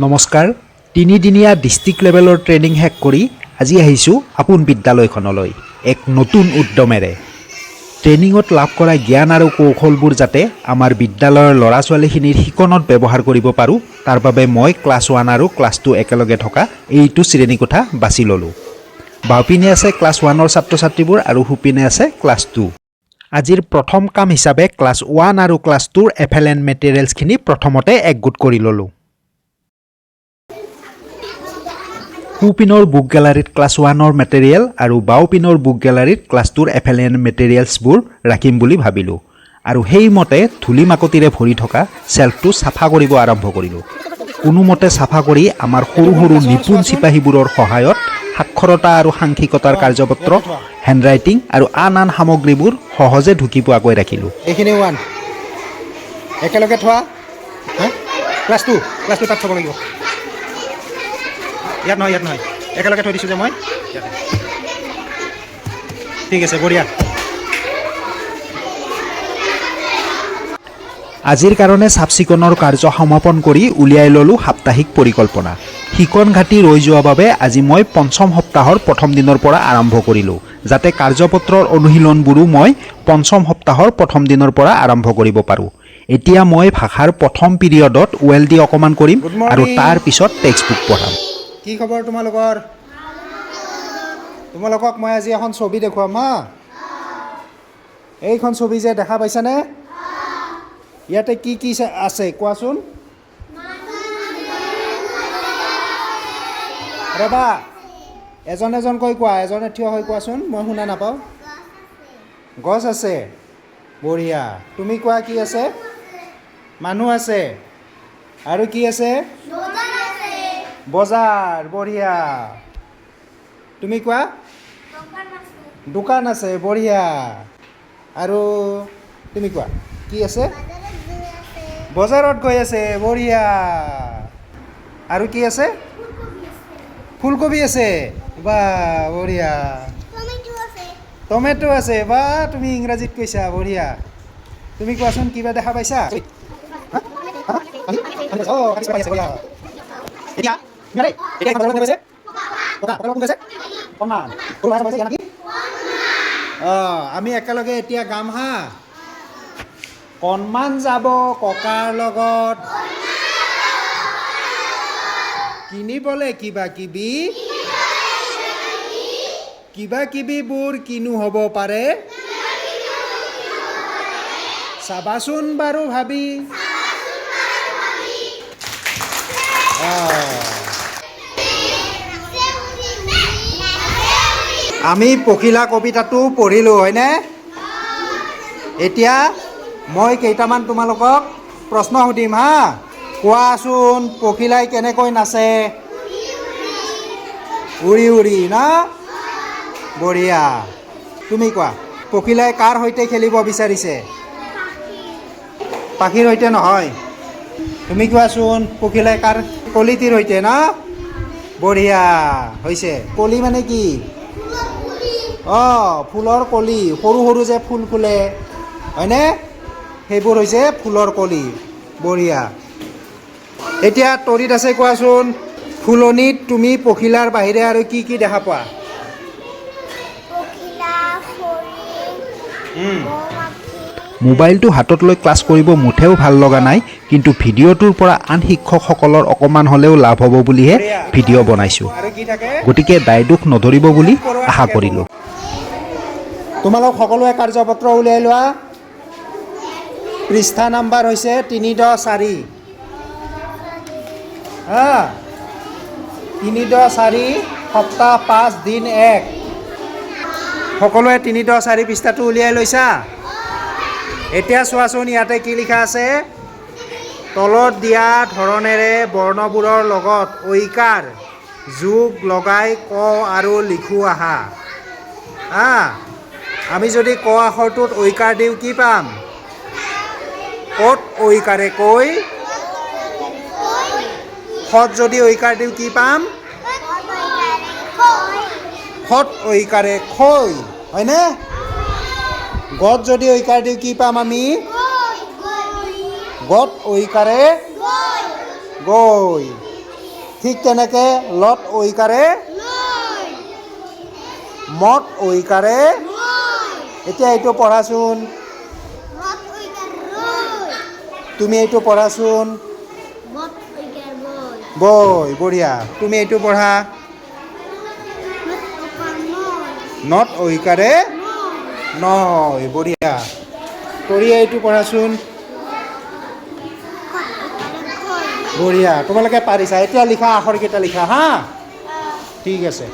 নমস্কাৰ, তিনিদিনীয়া ডিষ্ট্ৰিক্ট লেভেলৰ ট্ৰেইনিং শেষ কৰি আজি আহিছোঁ আপোন বিদ্যালয়খনলৈ এক নতুন উদ্যমেৰে। ট্ৰেইনিঙত লাভ কৰা জ্ঞান আৰু কৌশলবোৰ যাতে আমাৰ বিদ্যালয়ৰ ল'ৰা ছোৱালীখিনিৰ শিকনত ব্যৱহাৰ কৰিব পাৰোঁ, তাৰ বাবে মই ক্লাছ 1 আৰু ক্লাছ 2 একেলগে থকা এইটো শ্ৰেণীকোঠা বাছি ল'লোঁ। বাওঁপিনে আছে ক্লাছ 1ৰ ছাত্ৰ ছাত্ৰীবোৰ আৰু সোঁপিনে আছে ক্লাছ 2। আজিৰ প্ৰথম কাম হিচাপে ক্লাছ 1 আৰু ক্লাছ 2ৰ এফএলএন মেটেৰিয়েলছখিনি প্ৰথমতে একগোট কৰি ল'লোঁ। সোঁপিনৰ বুক গেলাৰীত ক্লাছ 1ৰ মেটেৰিয়েল আৰু বাওঁপিনৰ বুক গেলাৰীত ক্লাছ 2ৰ এফএলএন মেটেৰিয়েলছবোৰ ৰাখিম বুলি ভাবিলোঁ আৰু সেইমতে ধূলি মাকতিৰে ভৰি থকা শ্বেল্ফটো চাফা কৰিব আৰম্ভ কৰিলোঁ। কোনোমতে চাফা কৰি আমাৰ সৰু সৰু নিপুণ চিপাহীবোৰৰ সহায়ত সাক্ষৰতা আৰু সাংখ্যিকতাৰ কাৰ্যপত্ৰ, হেণ্ডৰাইটিং আৰু আন সামগ্ৰীবোৰ সহজে ঢুকি পোৱাকৈ ৰাখিলোঁ। এইখিনি 1 একেলগে থোৱা। ক্লাছ 2 তাত থ'ব লাগিব। ইয়াত নহয় একেলগে থৈ দিছোঁ যে মই। ঠিক আছে, বঢ়িয়া। আজিৰ কাৰণে চাফ চিকুণৰ কাৰ্য সমাপন কৰি উলিয়াই ল'লোঁ সাপ্তাহিক পৰিকল্পনা। শিকন ঘাটি ৰৈ যোৱা বাবে আজি মই 5ম সপ্তাহৰ প্ৰথম দিনৰ পৰা আৰম্ভ কৰিলোঁ, যাতে কাৰ্যপত্ৰৰ অনুশীলনবোৰো মই 5ম সপ্তাহৰ প্ৰথম দিনৰ পৰা আৰম্ভ কৰিব পাৰোঁ। এতিয়া মই ভাষাৰ প্ৰথম পিৰিয়ডত OLD অকণমান কৰিম আৰু তাৰ পিছত টেক্সট বুক পঢ়াম। কি খবৰ তোমালোকৰ? তোমালোকক মই আজি এখন ছবি দেখুৱাম হা। এইখন ছবি যে দেখা পাইছানে? ইয়াতে কি কি আছে কোৱাচোন? ৰবা, এজন এজনকৈ কোৱা, এজনে থিয় হৈ কোৱাচোন, মই শুনা নাপাওঁ। গছ আছে, বঢ়িয়া। তুমি কোৱা, কি আছে? মানুহ আছে। আৰু কি আছে? বজাৰ, বঢ়িয়া। তুমি কোৱা? দোকান আছে, বঢ়িয়া। আৰু তুমি কোৱা, কি আছে? বজাৰত গৈ আছে, বঢ়িয়া। আৰু কি আছে? ফুলকবি আছে, বা বঢ়িয়া। টমেটো আছে, বা তুমি ইংৰাজীত কৈছা, বঢ়িয়া। তুমি কোৱাচোন, কিবা দেখা পাইছা? আমি একেলগে এতিয়া গাম হা। কণমান যাব ককাৰ লগত কিনিবলৈ কিবা কিবিবোৰ কিনো হ'ব পাৰে, চাবাচোন বাৰু ভাবি। আমি পখিলা কবিতাটো পঢ়িলোঁ হয়নে? এতিয়া মই কেইটামান তোমালোকক প্ৰশ্ন সুধিম হা। কোৱাচোন, পখিলাই কেনেকৈ নাচে? উৰি উৰি না? বঢ়িয়া। তুমি কোৱা, পখিলাই কাৰ সৈতে খেলিব বিচাৰিছে? পাখিৰ সৈতে নহয়। তুমি কোৱাচোন, পখিলাই কাৰ? কলিটিৰ সৈতে না? বঢ়িয়া হৈছে। কলি মানে কি? ফুলৰ কলি, সৰু সৰু যে ফুল ফুলে হয়নে? সেইবোৰ হৈছে ফুলৰ কলি, বঢ়িয়া। এতিয়া তৰিত আছে, কোৱাচোন, ফুলনিত তুমি পখিলাৰ বাহিৰে আৰু কি কি দেখা পোৱা? মোবাইলটো হাতত লৈ ক্লাছ কৰিব মুঠেও ভাল লগা নাই, কিন্তু ভিডিঅ'টোৰ পৰা আন শিক্ষকসকলৰ অকণমান হ'লেও লাভ হ'ব বুলিহে ভিডিঅ' বনাইছোঁ। গতিকে দায় দোষ নধৰিব বুলি আশা কৰিলোঁ। তোমালোক সকলোৱে কাৰ্যপত্ৰ উলিয়াই লোৱা। পৃষ্ঠা নাম্বাৰ হৈছে 3-4 হা। 3-4 সপ্তাহ 5 দিন 1। সকলোৱে 3-4 পৃষ্ঠাটো উলিয়াই লৈছা? এতিয়া চোৱাচোন, ইয়াতে কি লিখা আছে? তলত দিয়া ধৰণেৰে বৰ্ণবোৰৰ লগত ঐকাৰ যোগ লগাই ক আৰু লিখো আহা। আমি যদি ক আখৰটোত ঐকাৰ দিওঁ কি পাম? ক'ত ঐকাৰে কৈ? খত যদি ঐকাৰ দিওঁ কি পাম? খত ঐকাৰে খৈ, হয়নে? গত যদি ঐকাৰ দিওঁ কি পাম আমি? গত ঐকাৰে গৈ ঠিক তেনেকৈ লত ঐকাৰে মত ঐকাৰে এতিয়া এইটো পঢ়াচোন তুমি এইটো পঢ়াচোন বৈ বঢ়িয়া তুমি এইটো পঢ়া নত ঐকাৰে নয় বঢ়িয়া কৰিয়ে এইটো পঢ়াচোন বঢ়িয়া তোমালোকে পাৰিছা এতিয়া লিখা আখৰকেইটা লিখা হা ঠিক আছে